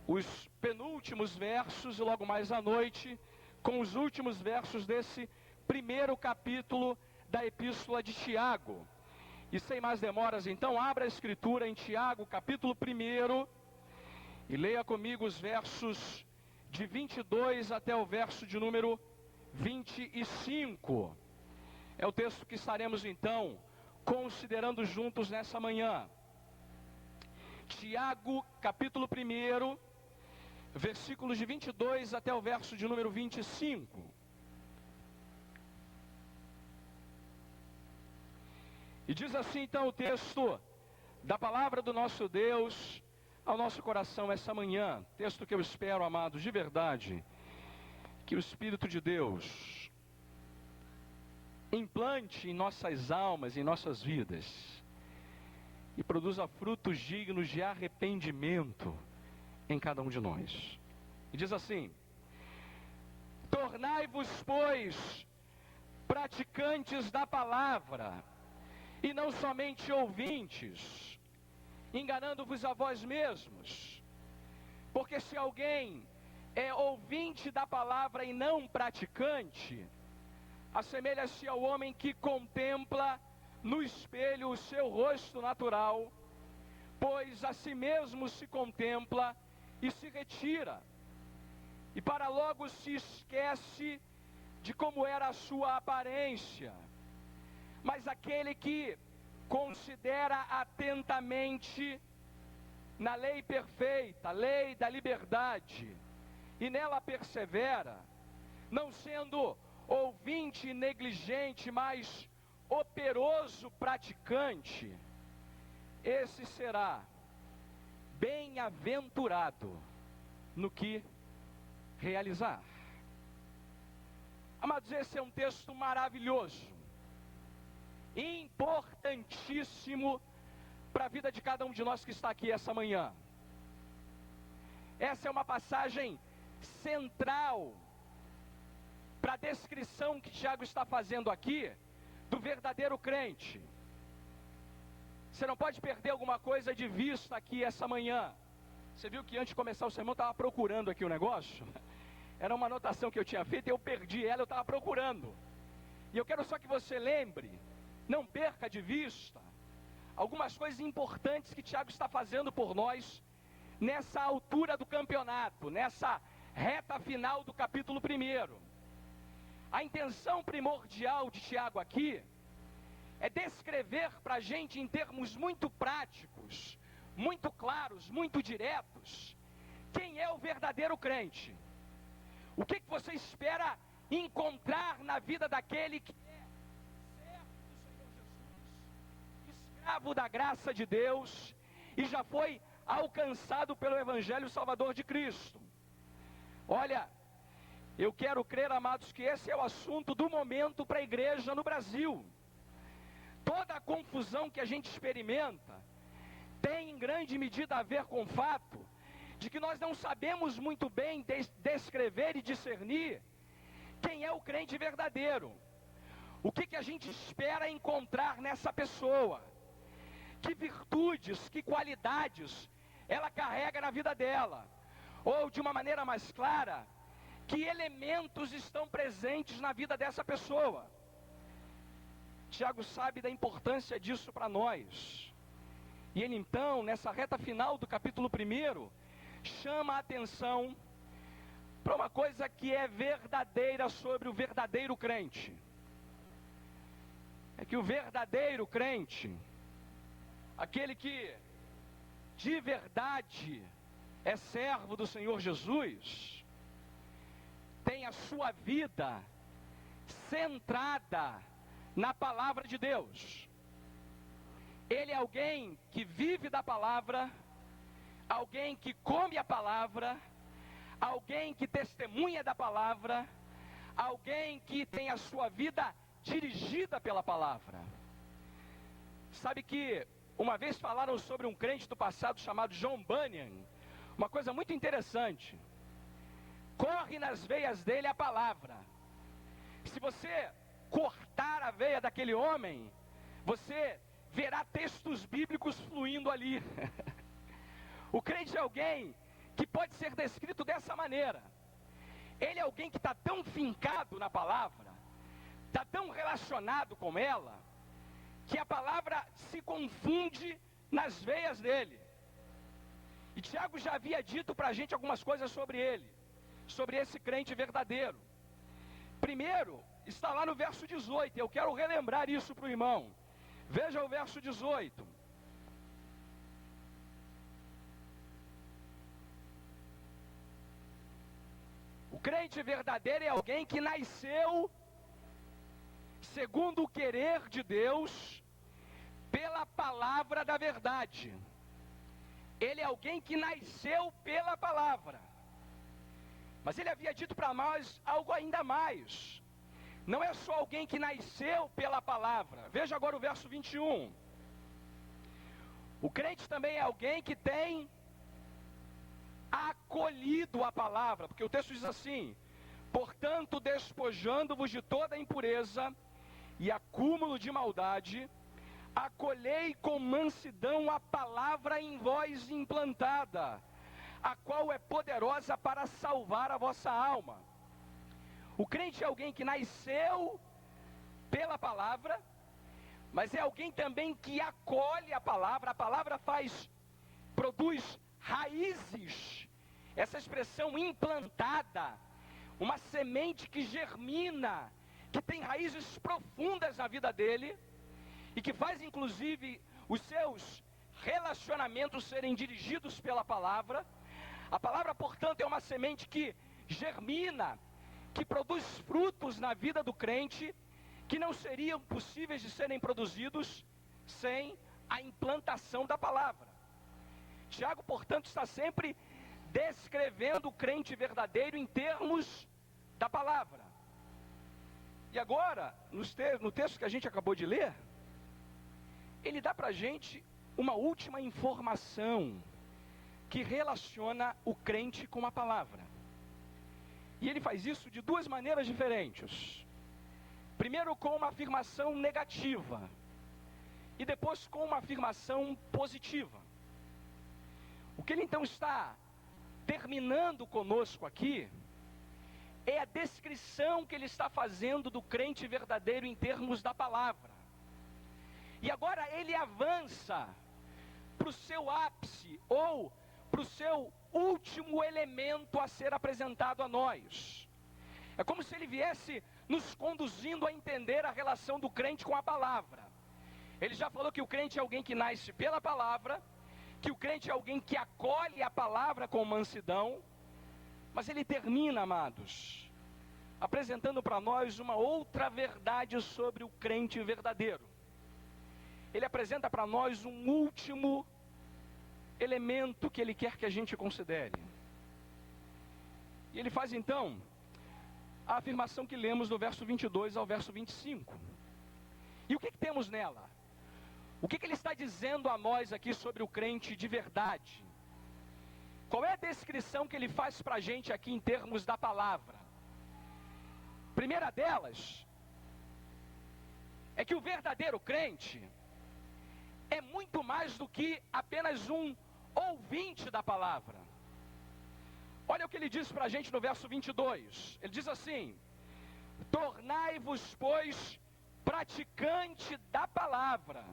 os penúltimos versos e logo mais à noite com os últimos versos desse primeiro capítulo da Epístola de Tiago. E sem mais demoras, então, abra a Escritura em Tiago, capítulo 1, e leia comigo os versos de 22 até o verso de número 25. É o texto que estaremos, então, considerando juntos nessa manhã. Tiago, capítulo 1, versículos de 22 até o verso de número 25. E diz assim então o texto da palavra do nosso Deus ao nosso coração essa manhã. Texto que eu espero, amados, de verdade, que o Espírito de Deus implante em nossas almas, em nossas vidas, e produza frutos dignos de arrependimento em cada um de nós. E diz assim: tornai-vos, pois, praticantes da palavra, e não somente ouvintes, enganando-vos a vós mesmos. Porque se alguém é ouvinte da palavra e não praticante, assemelha-se ao homem que contempla no espelho o seu rosto natural, pois a si mesmo se contempla e se retira, e para logo se esquece de como era a sua aparência. Mas aquele que considera atentamente na lei perfeita, a lei da liberdade, e nela persevera, não sendo ouvinte negligente, mas operoso praticante, esse será bem-aventurado no que realizar. Amados, esse é um texto maravilhoso, importantíssimo para a vida de cada um de nós que está aqui essa manhã. Essa é uma passagem central para a descrição que Tiago está fazendo aqui do verdadeiro crente. Você não pode perder alguma coisa de vista aqui essa manhã. Você viu que antes de começar o sermão eu estava procurando aqui o negócio? Era uma anotação que eu tinha feito e eu perdi ela, eu estava procurando. E eu quero só que você lembre, não perca de vista algumas coisas importantes que Tiago está fazendo por nós nessa altura do campeonato, nessa reta final do capítulo 1. A intenção primordial de Tiago aqui é descrever para a gente em termos muito práticos, muito claros, muito diretos, quem é o verdadeiro crente. O que você espera encontrar na vida daquele que é servo do Senhor Jesus, escravo da graça de Deus, e já foi alcançado pelo Evangelho Salvador de Cristo. Olha, eu quero crer, amados, que esse é o assunto do momento para a igreja no Brasil. Toda a confusão que a gente experimenta tem em grande medida a ver com o fato de que nós não sabemos muito bem descrever e discernir quem é o crente verdadeiro. O que a gente espera encontrar nessa pessoa? Que virtudes, que qualidades ela carrega na vida dela? Ou, de uma maneira mais clara, que elementos estão presentes na vida dessa pessoa? Tiago sabe da importância disso para nós. E ele então, nessa reta final do capítulo 1, chama a atenção para uma coisa que é verdadeira sobre o verdadeiro crente. É que o verdadeiro crente, aquele que de verdade é servo do Senhor Jesus, tem a sua vida centrada na palavra de Deus. Ele é alguém que vive da palavra, alguém que come a palavra, alguém que testemunha da palavra, alguém que tem a sua vida dirigida pela palavra. Sabe que uma vez falaram sobre um crente do passado chamado John Bunyan, uma coisa muito interessante. Corre nas veias dele a palavra. Se você cortar a veia daquele homem, você verá textos bíblicos fluindo ali. O crente é alguém que pode ser descrito dessa maneira. Ele é alguém que está tão fincado na palavra, está tão relacionado com ela, que a palavra se confunde nas veias dele. E Tiago já havia dito para a gente algumas coisas sobre ele, sobre esse crente verdadeiro. Primeiro, está lá no verso 18, eu quero relembrar isso para o irmão. Veja o verso 18. O crente verdadeiro é alguém que nasceu segundo o querer de Deus, pela palavra da verdade. Ele é alguém que nasceu pela palavra. Mas ele havia dito para nós algo ainda mais. Não é só alguém que nasceu pela palavra. Veja agora o verso 21. O crente também é alguém que tem acolhido a palavra, porque o texto diz assim: portanto, despojando-vos de toda impureza e acúmulo de maldade, acolhei com mansidão a palavra em vós implantada, a qual é poderosa para salvar a vossa alma. O crente é alguém que nasceu pela palavra, mas é alguém também que acolhe a palavra produz raízes, essa expressão implantada, uma semente que germina, que tem raízes profundas na vida dele, e que faz inclusive os seus relacionamentos serem dirigidos pela palavra. A palavra, portanto, é uma semente que germina, que produz frutos na vida do crente, que não seriam possíveis de serem produzidos sem a implantação da palavra. Tiago, portanto, está sempre descrevendo o crente verdadeiro em termos da palavra. E agora, no texto que a gente acabou de ler, ele dá para a gente uma última informação que relaciona o crente com a palavra. E ele faz isso de duas maneiras diferentes. Primeiro com uma afirmação negativa, e depois com uma afirmação positiva. O que ele então está terminando conosco aqui é a descrição que ele está fazendo do crente verdadeiro em termos da palavra. E agora ele avança para o seu ápice, ou para o seu último elemento a ser apresentado a nós. É como se ele viesse nos conduzindo a entender a relação do crente com a palavra. Ele já falou que o crente é alguém que nasce pela palavra, que o crente é alguém que acolhe a palavra com mansidão, mas ele termina, amados, apresentando para nós uma outra verdade sobre o crente verdadeiro. Ele apresenta para nós um último elemento que ele quer que a gente considere. E ele faz então a afirmação que lemos do verso 22 ao verso 25. E o que temos nela? O que ele está dizendo a nós aqui sobre o crente de verdade? Qual é a descrição que ele faz para a gente aqui em termos da palavra? Primeira delas é que o verdadeiro crente é muito mais do que apenas um ouvinte da palavra. Olha o que ele diz para a gente no verso 22. Ele diz assim: tornai-vos, pois, praticante da palavra,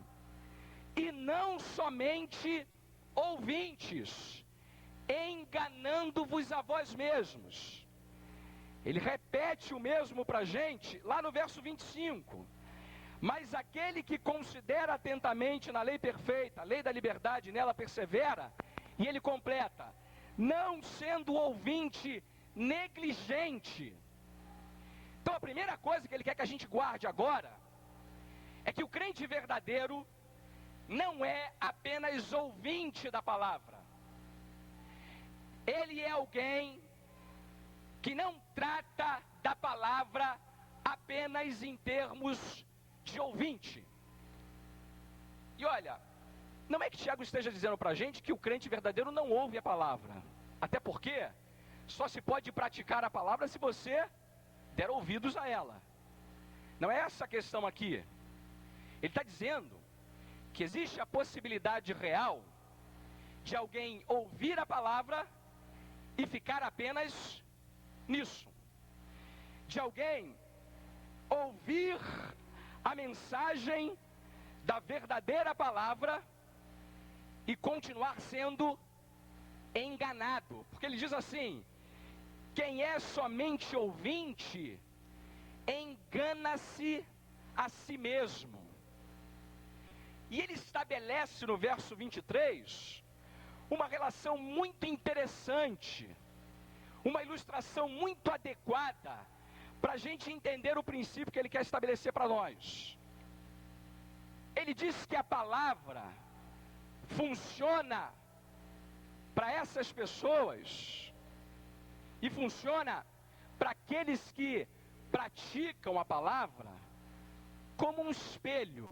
e não somente ouvintes, enganando-vos a vós mesmos. Ele repete o mesmo para a gente lá no verso 25. Mas aquele que considera atentamente na lei perfeita, a lei da liberdade, nela persevera, e ele completa: não sendo ouvinte negligente. Então a primeira coisa que ele quer que a gente guarde agora é que o crente verdadeiro não é apenas ouvinte da palavra. Ele é alguém que não trata da palavra apenas em termos de ouvinte. E olha, não é que Tiago esteja dizendo para a gente que o crente verdadeiro não ouve a palavra. Até porque só se pode praticar a palavra se você der ouvidos a ela. Não é essa a questão aqui. Ele está dizendo que existe a possibilidade real de alguém ouvir a palavra e ficar apenas nisso. De alguém ouvir a mensagem da verdadeira palavra e continuar sendo enganado. Porque ele diz assim: quem é somente ouvinte, engana-se a si mesmo. E ele estabelece no verso 23 uma relação muito interessante, uma ilustração muito adequada para a gente entender o princípio que ele quer estabelecer para nós. Ele diz que a palavra funciona para essas pessoas e funciona para aqueles que praticam a palavra como um espelho.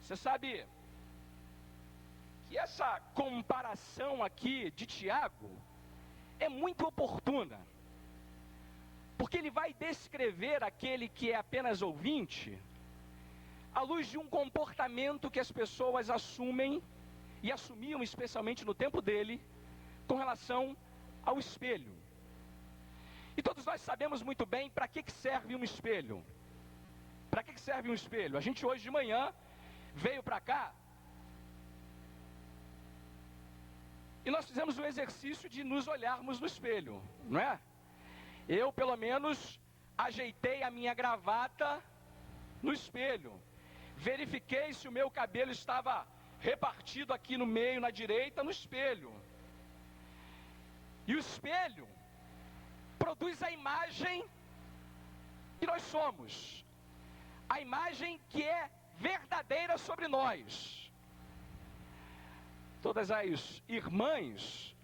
Você sabe que essa comparação aqui de Tiago é muito oportuna, porque ele vai descrever aquele que é apenas ouvinte à luz de um comportamento que as pessoas assumem e assumiam especialmente no tempo dele com relação ao espelho. E todos nós sabemos muito bem para que serve um espelho. Para que serve um espelho? A gente hoje de manhã veio para cá e nós fizemos o exercício de nos olharmos no espelho, não é? Eu, pelo menos, ajeitei a minha gravata no espelho. Verifiquei se o meu cabelo estava repartido aqui no meio, na direita, no espelho. E o espelho produz a imagem que nós somos. A imagem que é verdadeira sobre nós. Todas as irmãs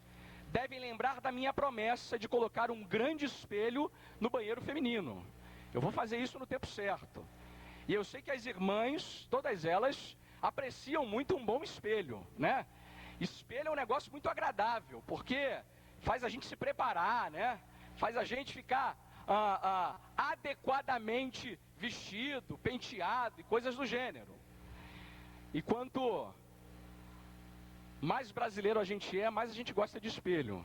devem lembrar da minha promessa de colocar um grande espelho no banheiro feminino. Eu vou fazer isso no tempo certo. E eu sei que as irmãs, todas elas, apreciam muito um bom espelho, né? Espelho é um negócio muito agradável, porque faz a gente se preparar, né? Faz a gente ficar adequadamente vestido, penteado e coisas do gênero. E quanto mais brasileiro a gente é, mais a gente gosta de espelho.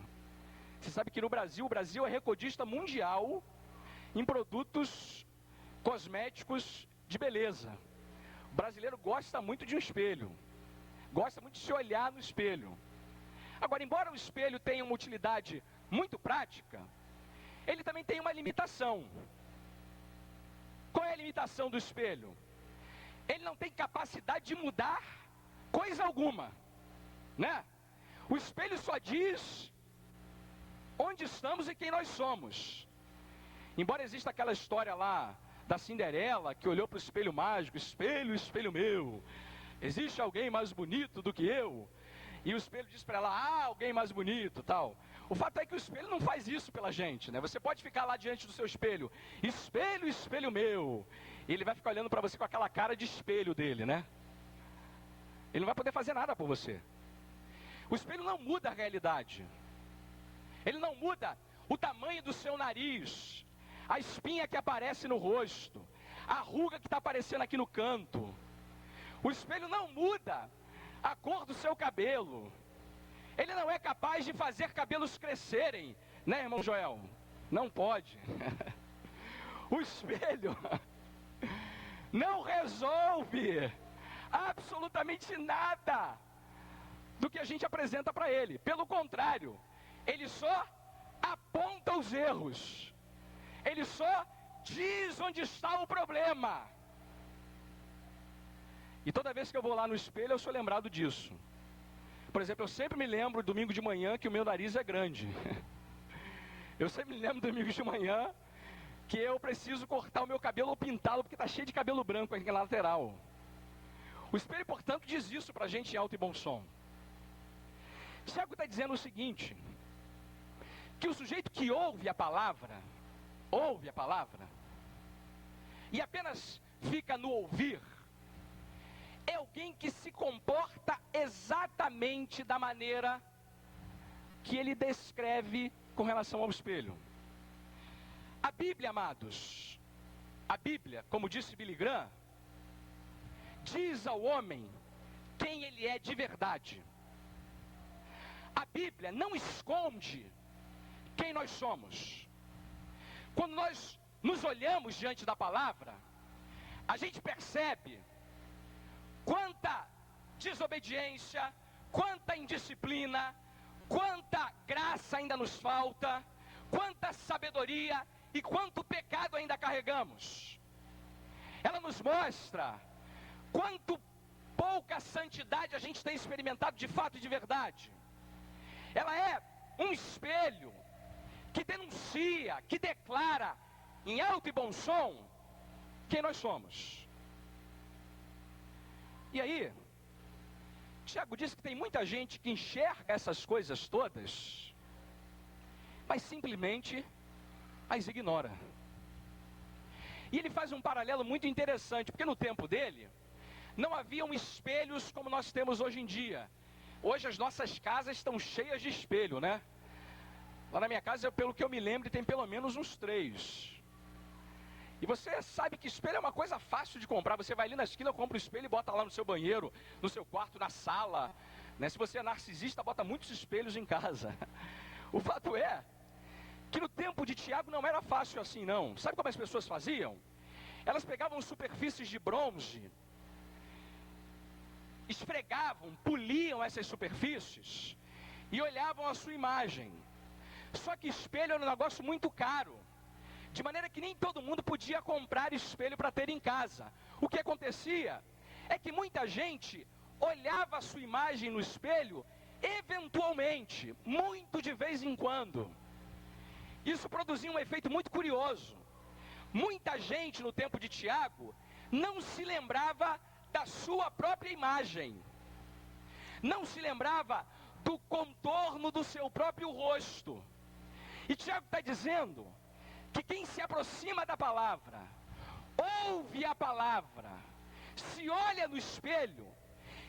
Você sabe que no Brasil, o Brasil é recordista mundial em produtos cosméticos de beleza. O brasileiro gosta muito de um espelho, gosta muito de se olhar no espelho. Agora, embora o espelho tenha uma utilidade muito prática, ele também tem uma limitação. Qual é a limitação do espelho? Ele não tem capacidade de mudar coisa alguma, né? O espelho só diz onde estamos e quem nós somos. Embora exista aquela história lá da Cinderela, que olhou para o espelho mágico: espelho, espelho meu, existe alguém mais bonito do que eu? E o espelho diz para ela: ah, alguém mais bonito, tal. O fato é que o espelho não faz isso pela gente, né? Você pode ficar lá diante do seu espelho: espelho, espelho meu. E ele vai ficar olhando para você com aquela cara de espelho dele, né? Ele não vai poder fazer nada por você. O espelho não muda a realidade. Ele não muda o tamanho do seu nariz, a espinha que aparece no rosto, a ruga que está aparecendo aqui no canto. O espelho não muda a cor do seu cabelo. Ele não é capaz de fazer cabelos crescerem, né, irmão Joel? Não pode. O espelho não resolve absolutamente nada do que a gente apresenta para ele. Pelo contrário, ele só aponta os erros. Ele só diz onde está o problema. E toda vez que eu vou lá no espelho, eu sou lembrado disso. Por exemplo, eu sempre me lembro domingo de manhã que o meu nariz é grande. Eu sempre me lembro domingo de manhã que eu preciso cortar o meu cabelo ou pintá-lo porque está cheio de cabelo branco aqui na lateral. O espelho, portanto, diz isso para a gente em alto e bom som. Tiago está dizendo o seguinte: que o sujeito que ouve a palavra, e apenas fica no ouvir, é alguém que se comporta exatamente da maneira que ele descreve com relação ao espelho. A Bíblia, amados, a Bíblia, como disse Billy Graham, diz ao homem quem ele é de verdade. A Bíblia não esconde quem nós somos. Quando nós nos olhamos diante da palavra, a gente percebe quanta desobediência, quanta indisciplina, quanta graça ainda nos falta, quanta sabedoria e quanto pecado ainda carregamos. Ela nos mostra quanto pouca santidade a gente tem experimentado de fato e de verdade. Ela é um espelho que denuncia, que declara em alto e bom som quem nós somos. E aí, Tiago diz que tem muita gente que enxerga essas coisas todas, mas simplesmente as ignora. E ele faz um paralelo muito interessante, porque no tempo dele, não haviam espelhos como nós temos hoje em dia. Hoje as nossas casas estão cheias de espelho, né? Lá na minha casa, pelo que eu me lembro, tem pelo menos uns 3. E você sabe que espelho é uma coisa fácil de comprar. Você vai ali na esquina, compra o espelho e bota lá no seu banheiro, no seu quarto, na sala, né? Se você é narcisista, bota muitos espelhos em casa. O fato é que no tempo de Tiago não era fácil assim, não. Sabe como as pessoas faziam? Elas pegavam superfícies de bronze, esfregavam, poliam essas superfícies e olhavam a sua imagem. Só que espelho era um negócio muito caro, de maneira que nem todo mundo podia comprar espelho para ter em casa. O que acontecia é que muita gente olhava a sua imagem no espelho eventualmente, muito de vez em quando. Isso produzia um efeito muito curioso. Muita gente no tempo de Tiago não se lembrava da sua própria imagem, não se lembrava do contorno do seu próprio rosto. E Tiago está dizendo que quem se aproxima da palavra, ouve a palavra, se olha no espelho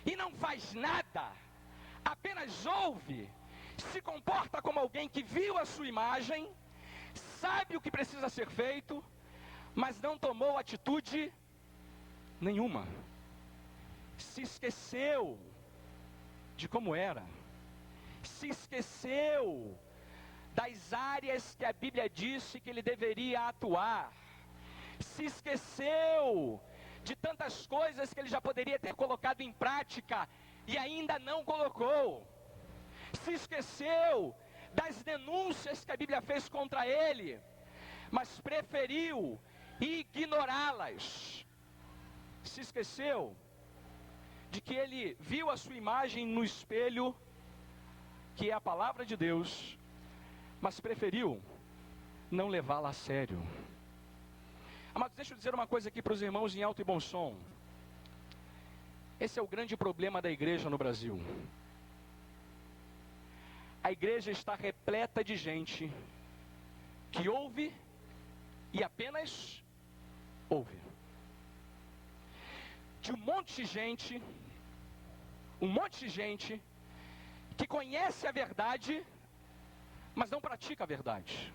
e não faz nada, apenas ouve, se comporta como alguém que viu a sua imagem, sabe o que precisa ser feito, mas não tomou atitude nenhuma. Se esqueceu de como era, se esqueceu das áreas que a Bíblia disse que ele deveria atuar, se esqueceu de tantas coisas que ele já poderia ter colocado em prática e ainda não colocou, se esqueceu das denúncias que a Bíblia fez contra ele, mas preferiu ignorá-las. Se esqueceu de que ele viu a sua imagem no espelho, que é a palavra de Deus, mas preferiu não levá-la a sério. Amados, deixa eu dizer uma coisa aqui para os irmãos em alto e bom som. Esse é o grande problema da igreja no Brasil. A igreja está repleta de gente que ouve e apenas ouve. De um monte de gente que conhece a verdade, mas não pratica a verdade.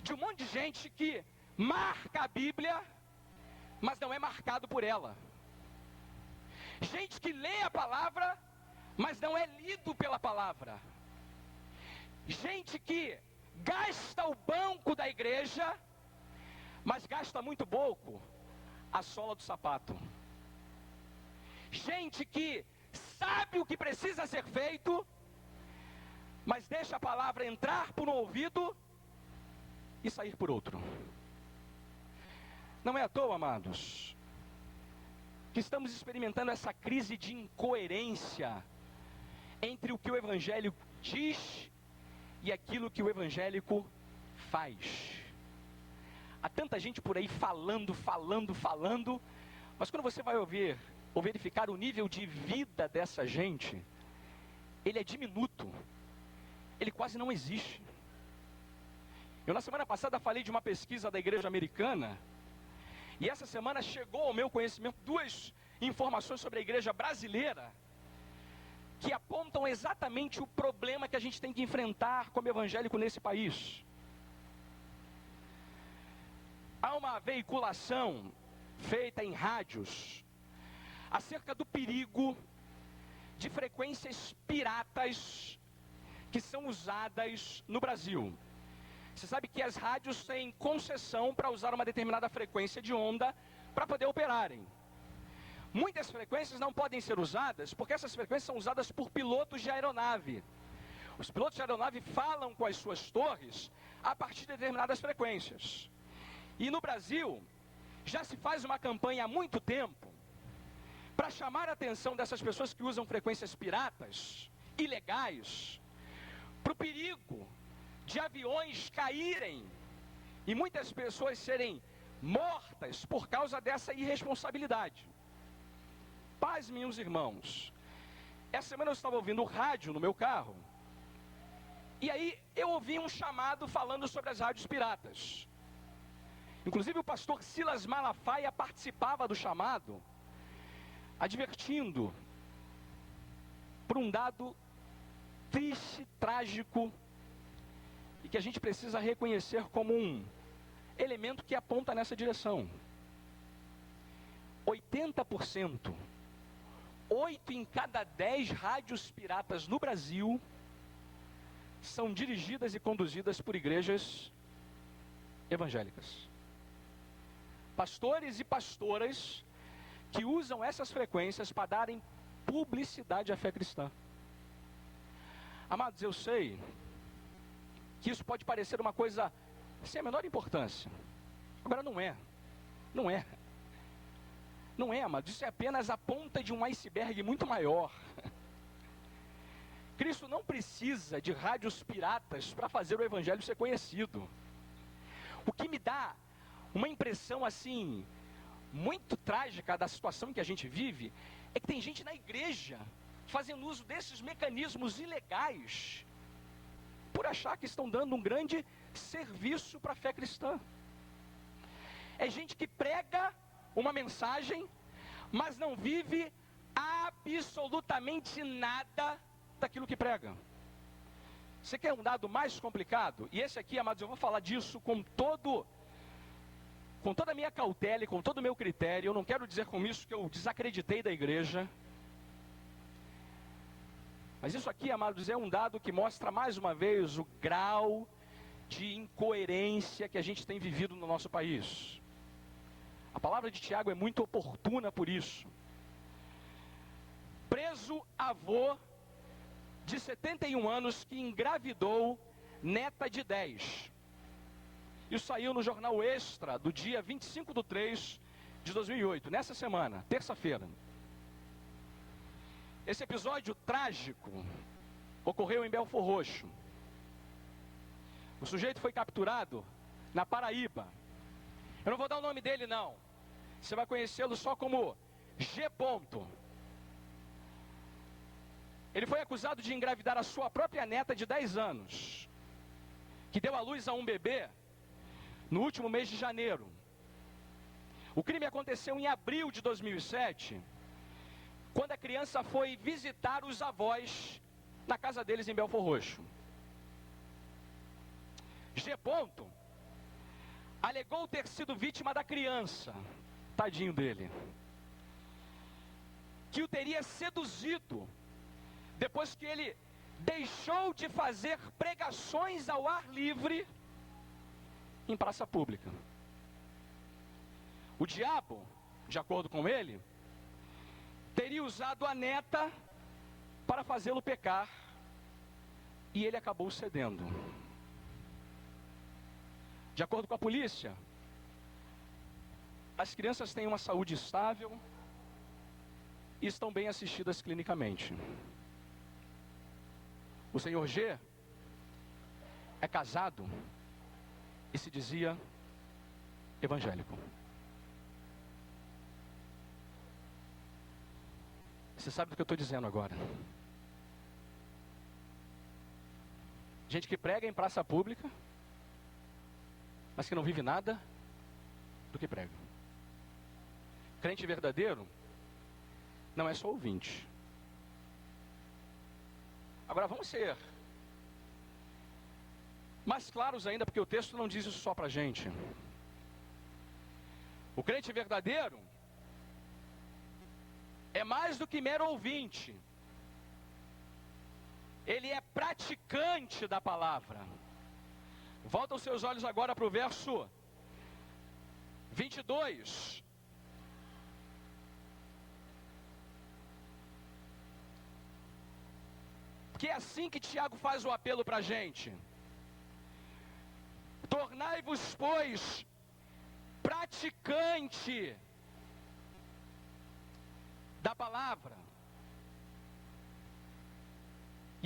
De um monte de gente que marca a Bíblia, mas não é marcado por ela. Gente que lê a palavra, mas não é lido pela palavra. Gente que gasta o banco da igreja, mas gasta muito pouco a sola do sapato. Gente que sabe o que precisa ser feito, mas deixa a palavra entrar por um ouvido e sair por outro. Não é à toa, amados, que estamos experimentando essa crise de incoerência entre o que o Evangelho diz e aquilo que o evangélico faz. Há tanta gente por aí falando, mas quando você vai ouvir ou verificar o nível de vida dessa gente, ele é diminuto, ele quase não existe. Eu na semana passada falei de uma pesquisa da igreja americana, e essa semana chegou ao meu conhecimento 2 informações sobre a igreja brasileira, que apontam exatamente o problema que a gente tem que enfrentar como evangélico nesse país. Há uma veiculação feita em rádios acerca do perigo de frequências piratas que são usadas no Brasil. Você sabe que as rádios têm concessão para usar uma determinada frequência de onda para poder operarem. Muitas frequências não podem ser usadas porque essas frequências são usadas por pilotos de aeronave. Os pilotos de aeronave falam com as suas torres a partir de determinadas frequências. E no Brasil, já se faz uma campanha há muito tempo para chamar a atenção dessas pessoas que usam frequências piratas, ilegais, para o perigo de aviões caírem e muitas pessoas serem mortas por causa dessa irresponsabilidade. Paz, meus irmãos, essa semana eu estava ouvindo o rádio no meu carro, e aí eu ouvi um chamado falando sobre as rádios piratas. Inclusive o pastor Silas Malafaia participava do chamado, advertindo por um dado triste, trágico, e que a gente precisa reconhecer como um elemento que aponta nessa direção. 80%, 8 em cada 10 rádios piratas no Brasil são dirigidas e conduzidas por igrejas evangélicas. Pastores e pastoras que usam essas frequências para darem publicidade à fé cristã. Amados, eu sei que isso pode parecer uma coisa sem a menor importância. Agora não é. Não é. Não é, amados. Isso é apenas a ponta de um iceberg muito maior. Cristo não precisa de rádios piratas para fazer o evangelho ser conhecido. O que me dá uma impressão assim, muito trágica da situação que a gente vive, é que tem gente na igreja fazendo uso desses mecanismos ilegais por achar que estão dando um grande serviço para a fé cristã. É gente que prega uma mensagem, mas não vive absolutamente nada daquilo que prega. Você quer um dado mais complicado? E esse aqui, amados, eu vou falar disso com toda a minha cautela e com todo o meu critério. Eu não quero dizer com isso que eu desacreditei da igreja. Mas isso aqui, amados, é um dado que mostra mais uma vez o grau de incoerência que a gente tem vivido no nosso país. A palavra de Tiago é muito oportuna por isso. Preso avô de 71 anos que engravidou neta de 10. Isso saiu no jornal Extra do dia 25/3 de 2008, nessa semana, terça-feira. Esse episódio trágico ocorreu em Belfor Roxo. O sujeito foi capturado na Paraíba. Eu não vou dar o nome dele não. Você vai conhecê-lo só como G. Ele foi acusado de engravidar a sua própria neta de 10 anos, que deu à luz a um bebê no último mês de janeiro. O crime aconteceu em abril de 2007, quando a criança foi visitar os avós na casa deles em Belfor Roxo. G. alegou ter sido vítima da criança, tadinho dele, que o teria seduzido depois que ele deixou de fazer pregações ao ar livre em praça pública. O diabo, de acordo com ele, teria usado a neta para fazê-lo pecar, e ele acabou cedendo. De acordo com a polícia, as crianças têm uma saúde estável e estão bem assistidas clinicamente. O senhor G é casado e se dizia evangélico. Você sabe do que eu estou dizendo agora. Gente que prega em praça pública, mas que não vive nada do que prega. Crente verdadeiro não é só ouvinte. Agora vamos ser mais claros ainda, porque o texto não diz isso só para a gente. O crente verdadeiro é mais do que mero ouvinte. ele é praticante da palavra. Volta os seus olhos agora para o verso 22. Porque é assim que Tiago faz o apelo para a gente. Tornai-vos, pois, praticante da palavra.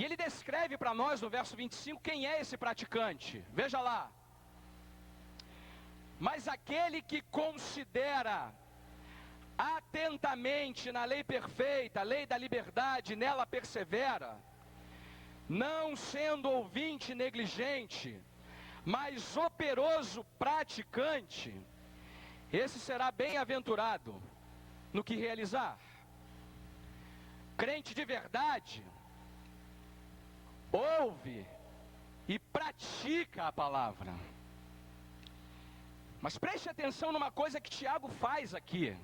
E ele descreve para nós no verso 25 quem é esse praticante. Veja lá. Mas aquele que considera atentamente na lei perfeita, a lei da liberdade, nela persevera, não sendo ouvinte negligente, mas operoso praticante, esse será bem-aventurado no que realizar. Crente de verdade ouve e pratica a palavra. Mas preste atenção numa coisa que Tiago faz aqui.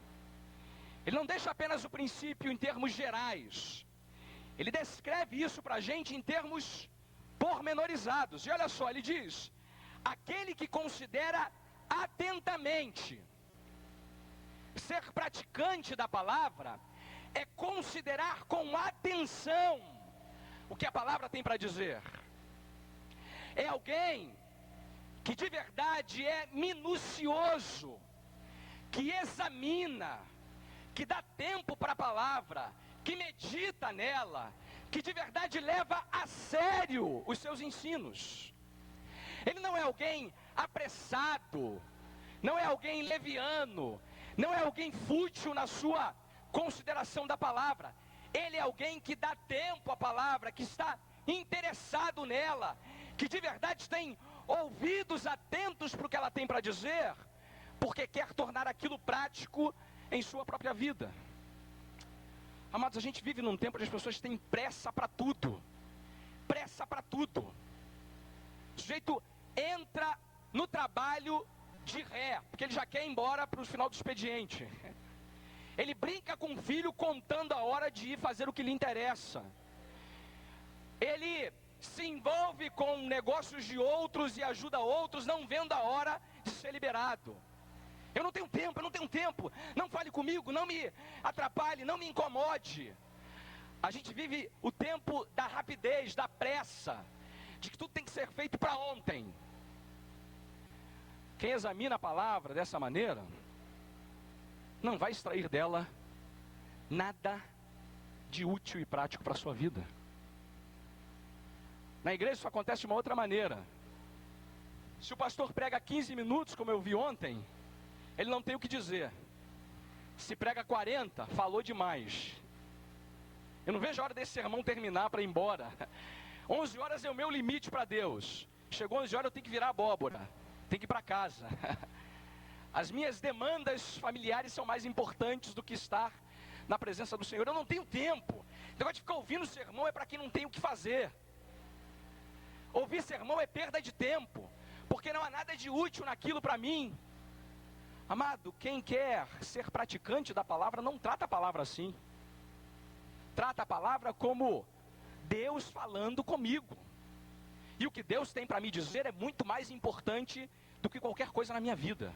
Ele não deixa apenas o princípio em termos gerais. Ele descreve isso para a gente em termos pormenorizados. E olha só, ele diz: aquele que considera atentamente. Ser praticante da palavra é considerar com atenção o que a palavra tem para dizer. É alguém que de verdade é minucioso, que examina, que dá tempo para a palavra, que medita nela, que de verdade leva a sério os seus ensinos. Ele não é alguém apressado, não é alguém leviano, não é alguém fútil na sua consideração da palavra. Ele é alguém que dá tempo à palavra, que está interessado nela, que de verdade tem ouvidos atentos para o que ela tem para dizer, porque quer tornar aquilo prático em sua própria vida. Amados, a gente vive num tempo onde as pessoas têm pressa para tudo. Pressa para tudo. O sujeito entra no trabalho de ré, porque ele já quer ir embora para o final do expediente. Ele brinca com o filho contando a hora de ir fazer o que lhe interessa. Ele se envolve com negócios de outros e ajuda outros, não vendo a hora de ser liberado. Eu não tenho tempo, não fale comigo, não me atrapalhe, não me incomode. A gente vive o tempo da rapidez, da pressa, de que tudo tem que ser feito para ontem. Quem examina a palavra dessa maneira, não vai extrair dela nada de útil e prático para a sua vida. Na igreja isso acontece de uma outra maneira. Se o pastor prega 15 minutos, como eu vi ontem, ele não tem o que dizer. Se prega 40, falou demais. Eu não vejo a hora desse sermão terminar para ir embora. 11 horas é o meu limite para Deus. Chegou 11 horas, eu tenho que virar abóbora. Tenho que ir para casa. As minhas demandas familiares são mais importantes do que estar na presença do Senhor. Eu não tenho tempo. O negócio de ficar ouvindo sermão é para quem não tem o que fazer. Ouvir sermão é perda de tempo, porque não há nada de útil naquilo para mim. Amado, quem quer ser praticante da palavra não trata a palavra assim. Trata a palavra como Deus falando comigo. E o que Deus tem para me dizer é muito mais importante do que qualquer coisa na minha vida.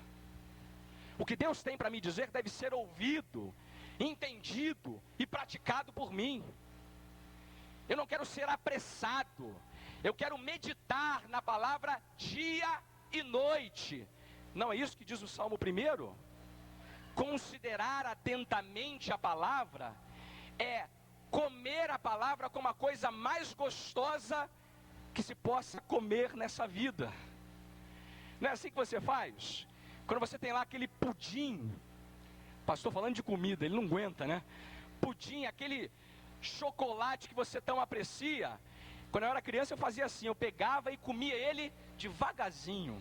O que Deus tem para me dizer deve ser ouvido, entendido e praticado por mim. Eu não quero ser apressado. Eu quero meditar na palavra dia e noite. Não é isso que diz o Salmo 1? Considerar atentamente a palavra é comer a palavra como a coisa mais gostosa que se possa comer nessa vida. Não é assim que você faz? Quando você tem lá aquele pudim, pastor falando de comida, ele não aguenta, né? Pudim, aquele chocolate que você tão aprecia. Quando eu era criança eu fazia assim, eu pegava e comia ele devagarzinho.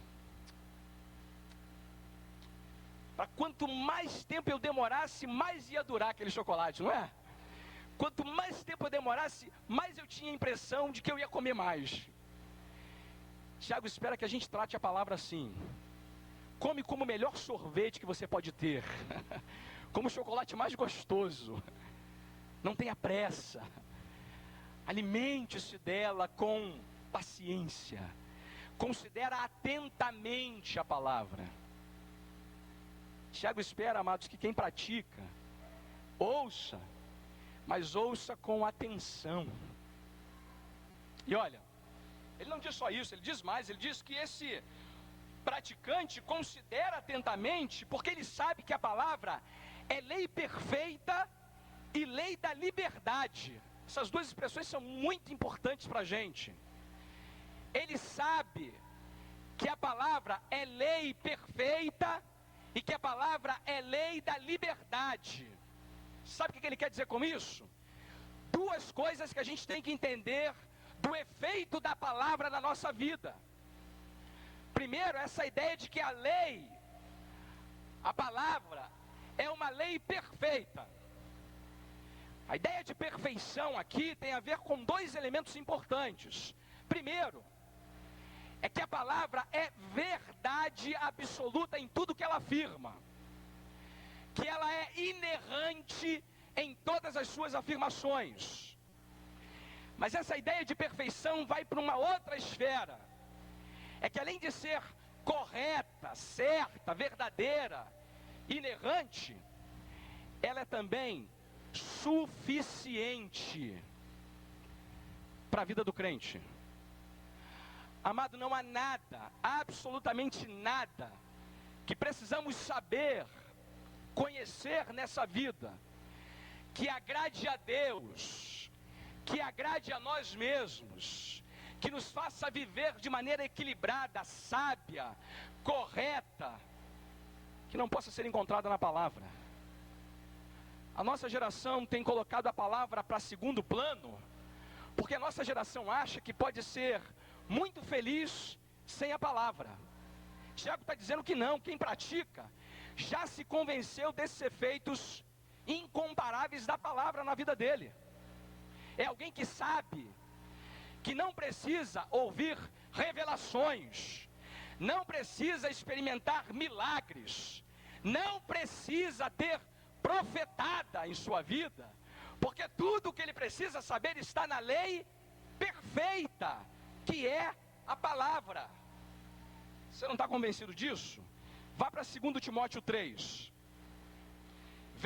Para quanto mais tempo eu demorasse, mais ia durar aquele chocolate, não é? Quanto mais tempo eu demorasse, mais eu tinha a impressão de que eu ia comer mais. Tiago espera que a gente trate a palavra assim. Come como o melhor sorvete que você pode ter. Como o chocolate mais gostoso. Não tenha pressa. alimente-se dela com paciência, considera atentamente a palavra. Tiago espera, amados, que quem pratica, ouça, mas ouça com atenção. E olha, ele não diz só isso, ele diz mais, ele diz que esse praticante considera atentamente, porque ele sabe que a palavra é lei perfeita e lei da liberdade. Essas duas expressões são muito importantes para a gente. Ele sabe que a palavra é lei perfeita e que a palavra é lei da liberdade. Sabe o que ele quer dizer com isso? Duas coisas que a gente tem que entender do efeito da palavra na nossa vida. Primeiro, essa ideia de que a lei, a palavra, é uma lei perfeita. A ideia de perfeição aqui tem a ver com dois elementos importantes. Primeiro, é que a palavra é verdade absoluta em tudo que ela afirma. Que ela é inerrante em todas as suas afirmações. Mas essa ideia de perfeição vai para uma outra esfera. É que além de ser correta, certa, verdadeira, inerrante, ela é também suficiente para a vida do crente. Amado, não há nada, absolutamente nada, que precisamos saber, conhecer nessa vida, que agrade a Deus, que agrade a nós mesmos, que nos faça viver de maneira equilibrada, sábia, correta, que não possa ser encontrada na palavra. A nossa geração tem colocado a palavra para segundo plano, porque a nossa geração acha que pode ser muito feliz sem a palavra. Tiago está dizendo que não, quem pratica já se convenceu desses efeitos incomparáveis da palavra na vida dele. É alguém que sabe que não precisa ouvir revelações, não precisa experimentar milagres, não precisa ter profetada em sua vida, porque tudo o que ele precisa saber está na lei perfeita, que é a palavra. Você não está convencido disso? Vá para 2 Timóteo 3.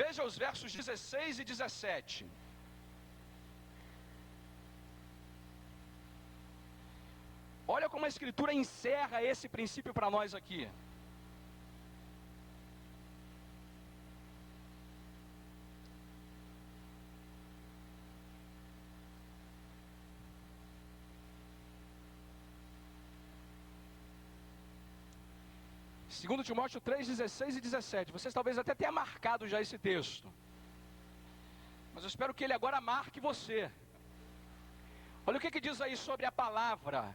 Veja os versos 16 e 17. Olha como a Escritura encerra esse princípio para nós aqui. Segundo Timóteo 3, 16 e 17. Vocês talvez até tenham marcado já esse texto. Mas eu espero que ele agora marque você. Olha o que diz aí sobre a palavra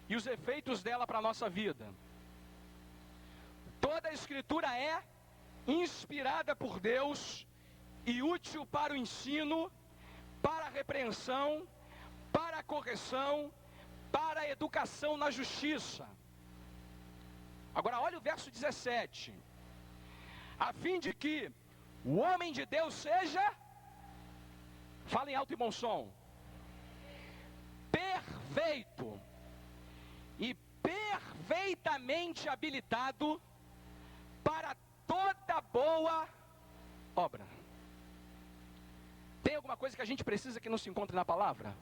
e os efeitos dela para a nossa vida. Toda a Escritura é inspirada por Deus e útil para o ensino, para a repreensão, para a correção, para a educação na justiça. Agora olha o verso 17. A fim de que o homem de Deus seja, fala em alto e bom som, perfeito e perfeitamente habilitado para toda boa obra. Tem alguma coisa que a gente precisa que não se encontre na palavra?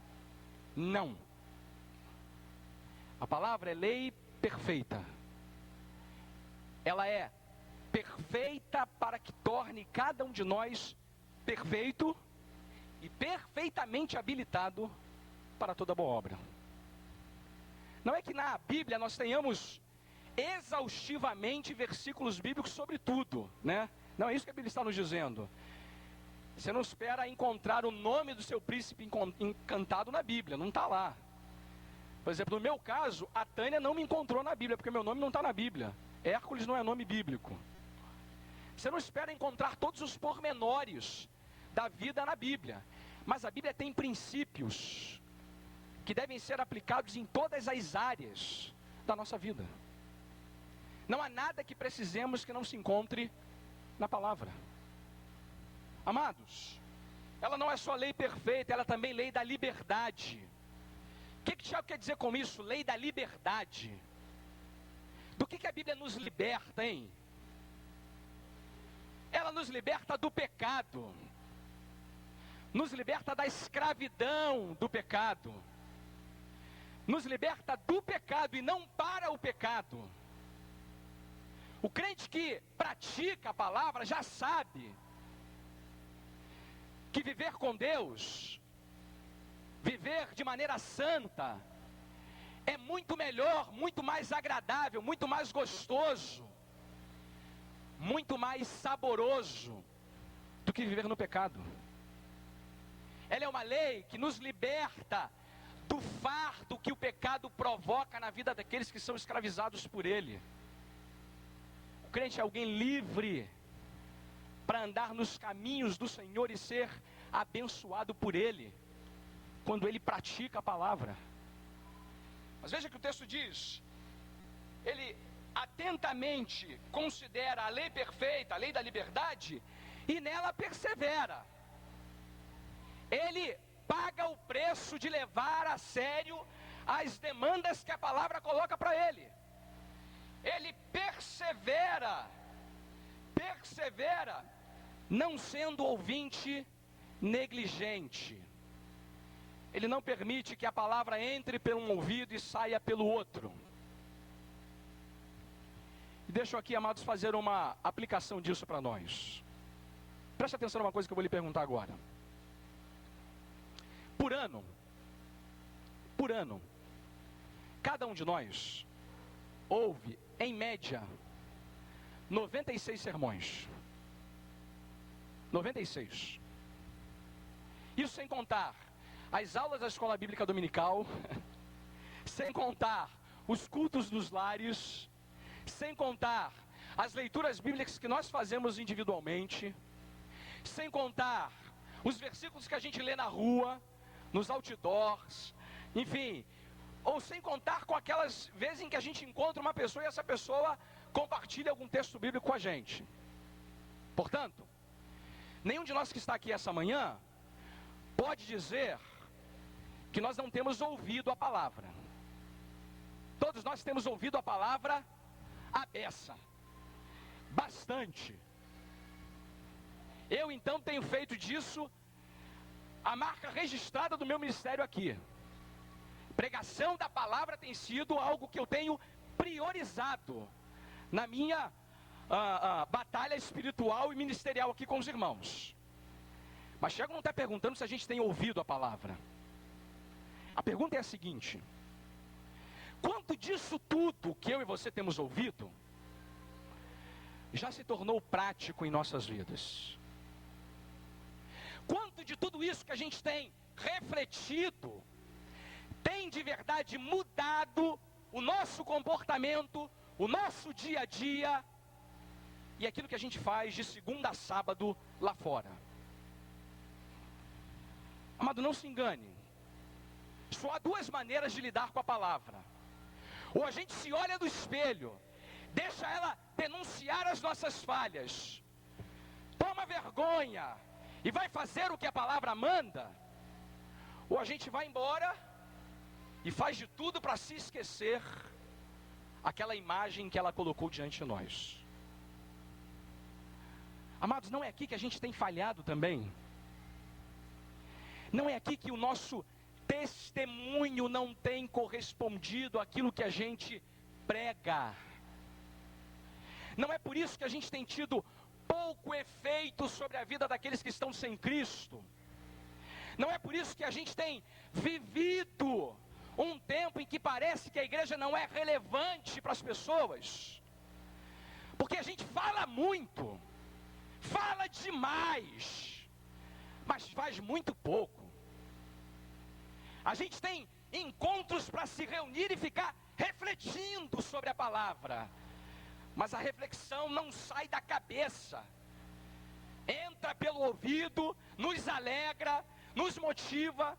Não. A palavra é lei perfeita. Ela é perfeita para que torne cada um de nós perfeito e perfeitamente habilitado para toda boa obra. Não é que na Bíblia nós tenhamos exaustivamente versículos bíblicos sobre tudo, né? Não é isso que a Bíblia está nos dizendo. Você não espera encontrar o nome do seu príncipe encantado na Bíblia, não está lá. Por exemplo, no meu caso, a Tânia não me encontrou na Bíblia, porque meu nome não está na Bíblia. Hércules não é nome bíblico. Você não espera encontrar todos os pormenores da vida na Bíblia, mas a Bíblia tem princípios que devem ser aplicados em todas as áreas da nossa vida. Não há nada que precisemos que não se encontre na palavra. Amados, ela não é só lei perfeita, ela é também lei da liberdade. O que Tiago quer dizer com isso? Lei da liberdade. Do que a Bíblia nos liberta, hein? Ela nos liberta do pecado, nos liberta da escravidão do pecado, nos liberta do pecado e não para o pecado. O crente que pratica a palavra já sabe que viver com Deus, viver de maneira santa, é muito melhor, muito mais agradável, muito mais gostoso, muito mais saboroso do que viver no pecado. Ela é uma lei que nos liberta do fardo que o pecado provoca na vida daqueles que são escravizados por ele. O crente é alguém livre para andar nos caminhos do Senhor e ser abençoado por ele, quando ele pratica a palavra. Mas veja que o texto diz, ele atentamente considera a lei perfeita, a lei da liberdade, e nela persevera. Ele paga o preço de levar a sério as demandas que a palavra coloca para ele. Ele persevera, não sendo ouvinte negligente. Ele não permite que a palavra entre pelo um ouvido e saia pelo outro. E deixo aqui, amados, fazer uma aplicação disso para nós. Preste atenção numa coisa que eu vou lhe perguntar agora. Por ano, cada um de nós ouve, em média, 96 sermões. 96. Isso sem contar as aulas da escola bíblica dominical, sem contar os cultos dos lares, sem contar as leituras bíblicas que nós fazemos individualmente, sem contar os versículos que a gente lê na rua, nos outdoors, enfim, ou sem contar com aquelas vezes em que a gente encontra uma pessoa e essa pessoa compartilha algum texto bíblico com a gente. Portanto, nenhum de nós que está aqui essa manhã pode dizer que nós não temos ouvido a palavra. Todos nós temos ouvido a palavra à beça, bastante. Eu então tenho feito disso a marca registrada do meu ministério aqui. Pregação da palavra tem sido algo que eu tenho priorizado na minha batalha espiritual e ministerial aqui com os irmãos. Mas Tiago não está perguntando se a gente tem ouvido a palavra. A pergunta é a seguinte: quanto disso tudo que eu e você temos ouvido já se tornou prático em nossas vidas? Quanto de tudo isso que a gente tem refletido tem de verdade mudado o nosso comportamento, o nosso dia a dia e aquilo que a gente faz de segunda a sábado lá fora? Amado, não se engane. Só há duas maneiras de lidar com a palavra. Ou a gente se olha no espelho, deixa ela denunciar as nossas falhas, toma vergonha e vai fazer o que a palavra manda, ou a gente vai embora e faz de tudo para se esquecer aquela imagem que ela colocou diante de nós. Amados, não é aqui que a gente tem falhado também? Não é aqui que o nosso testemunho não tem correspondido àquilo que a gente prega? Não é por isso que a gente tem tido pouco efeito sobre a vida daqueles que estão sem Cristo? Não é por isso que a gente tem vivido um tempo em que parece que a igreja não é relevante para as pessoas? Porque a gente fala muito, fala demais, mas faz muito pouco. A gente tem encontros para se reunir e ficar refletindo sobre a palavra, mas a reflexão não sai da cabeça, entra pelo ouvido, nos alegra, nos motiva,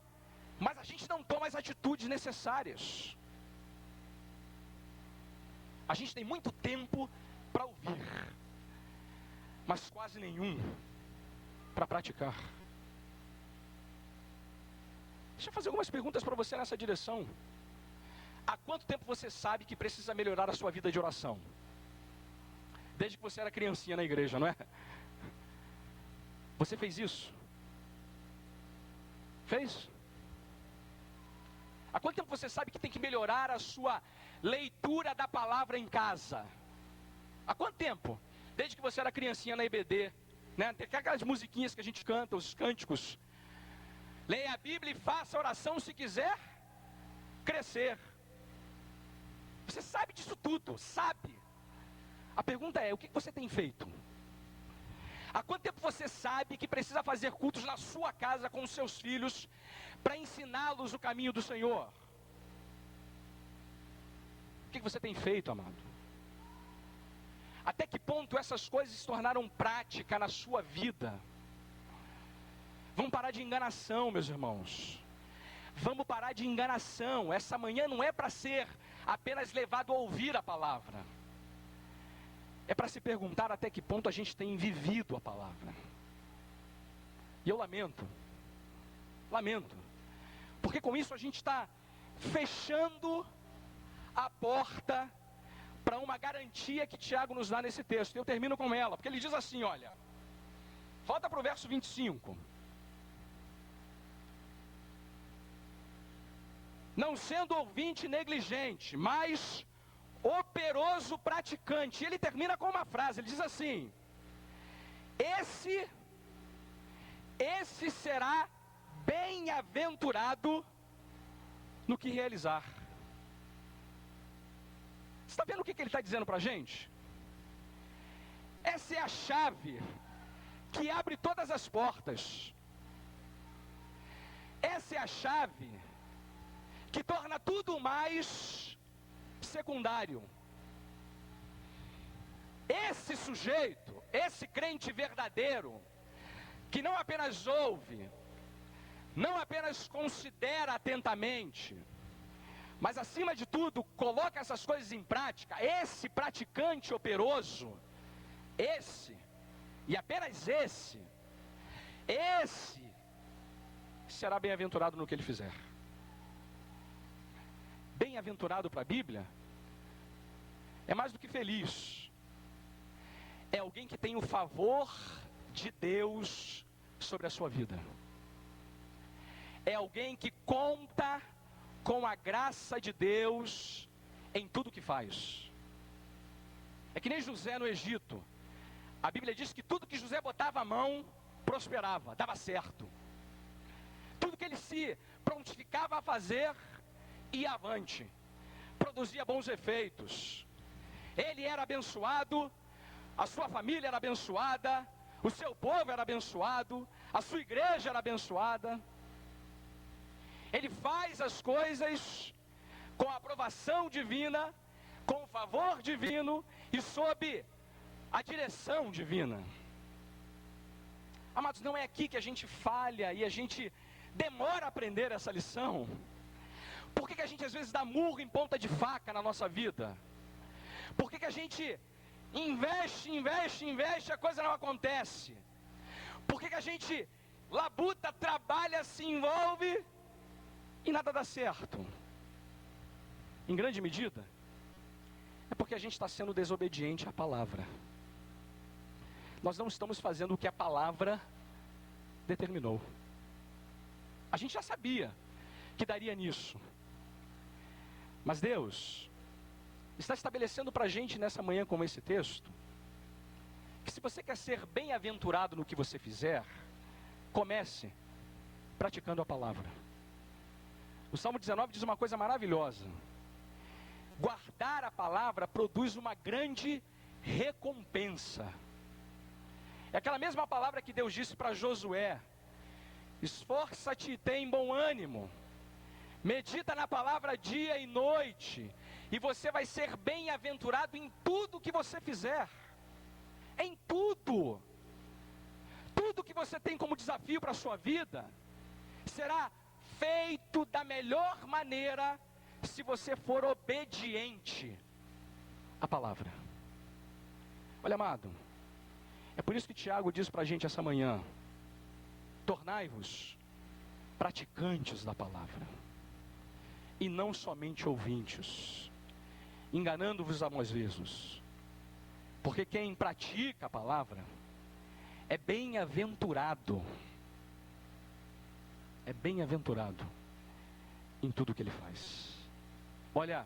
mas a gente não toma as atitudes necessárias. A gente tem muito tempo para ouvir, mas quase nenhum para praticar. Deixa eu fazer algumas perguntas para você nessa direção. Há quanto tempo você sabe que precisa melhorar a sua vida de oração? Desde que você era criancinha na igreja, não é? Você fez isso? Fez? Há quanto tempo você sabe que tem que melhorar a sua leitura da palavra em casa? Há quanto tempo? Desde que você era criancinha na EBD, né? Tem aquelas musiquinhas que a gente canta, os cânticos. Leia a Bíblia e faça oração se quiser crescer. Você sabe disso tudo, sabe. A pergunta é, o que você tem feito? Há quanto tempo você sabe que precisa fazer cultos na sua casa com os seus filhos para ensiná-los o caminho do Senhor? O que você tem feito, amado? Até que ponto essas coisas se tornaram prática na sua vida? Vamos parar de enganação, meus irmãos. Vamos parar de enganação. Essa manhã não é para ser apenas levado a ouvir a palavra. É para se perguntar até que ponto a gente tem vivido a palavra. E eu lamento. Porque com isso a gente está fechando a porta para uma garantia que Tiago nos dá nesse texto. Eu termino com ela, porque ele diz assim, olha. Volta para o verso 25. Não sendo ouvinte negligente, mas operoso praticante. Ele termina com uma frase, ele diz assim: esse será bem-aventurado no que realizar. Você está vendo o que ele está dizendo para a gente? Essa é a chave que abre todas as portas. Essa é a chave que torna tudo mais secundário. Esse sujeito, esse crente verdadeiro, que não apenas ouve, não apenas considera atentamente, mas acima de tudo, coloca essas coisas em prática, esse praticante operoso, esse, e apenas esse será bem-aventurado no que ele fizer. Bem-aventurado para a Bíblia é mais do que feliz. É alguém que tem o favor de Deus sobre a sua vida. É alguém que conta com a graça de Deus em tudo que faz. É que nem José no Egito. A Bíblia diz que tudo que José botava a mão prosperava, dava certo. Tudo que ele se prontificava a fazer ia avante, produzia bons efeitos. Ele era abençoado, a sua família era abençoada, o seu povo era abençoado, a sua igreja era abençoada. Ele faz as coisas com a aprovação divina, com o favor divino e sob a direção divina. Amados, não é aqui que a gente falha e a gente demora a aprender essa lição. Por que a gente às vezes dá murro em ponta de faca na nossa vida? Por que a gente investe, a coisa não acontece? Por que a gente labuta, trabalha, se envolve e nada dá certo? Em grande medida, é porque a gente está sendo desobediente à palavra. Nós não estamos fazendo o que a palavra determinou. A gente já sabia que daria nisso. Mas Deus está estabelecendo para a gente nessa manhã com esse texto, que se você quer ser bem-aventurado no que você fizer, comece praticando a palavra. O Salmo 19 diz uma coisa maravilhosa: guardar a palavra produz uma grande recompensa. É aquela mesma palavra que Deus disse para Josué: esforça-te e tem bom ânimo, medita na palavra dia e noite, e você vai ser bem-aventurado em tudo que você fizer. Em tudo. Tudo que você tem como desafio para a sua vida será feito da melhor maneira se você for obediente à palavra. Olha, amado, é por isso que Tiago diz para a gente essa manhã: tornai-vos praticantes da palavra, e não somente ouvintes, enganando-vos a vezes. Porque quem pratica a palavra é bem-aventurado. É bem-aventurado em tudo que ele faz. Olha,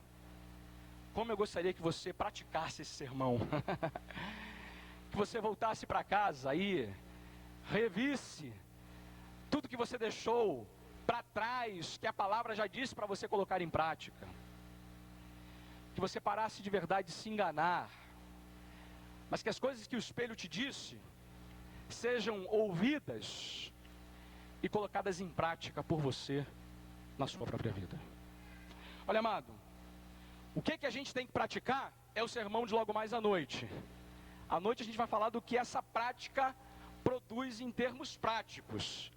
como eu gostaria que você praticasse esse sermão. Que você voltasse para casa e revisse tudo que você deixou para trás, que a palavra já disse para você colocar em prática. Que você parasse de verdade de se enganar, mas que as coisas que o espelho te disse sejam ouvidas e colocadas em prática por você na sua própria vida. Olha, amado, o que a gente tem que praticar é o sermão de logo mais à noite. À noite a gente vai falar do que essa prática produz em termos práticos.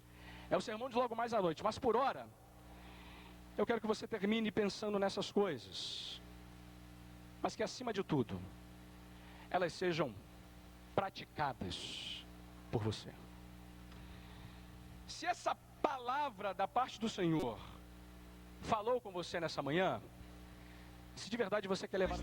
É o sermão de logo mais à noite. Mas por hora, eu quero que você termine pensando nessas coisas. Mas que acima de tudo, elas sejam praticadas por você. Se essa palavra da parte do Senhor falou com você nessa manhã, se de verdade você quer levar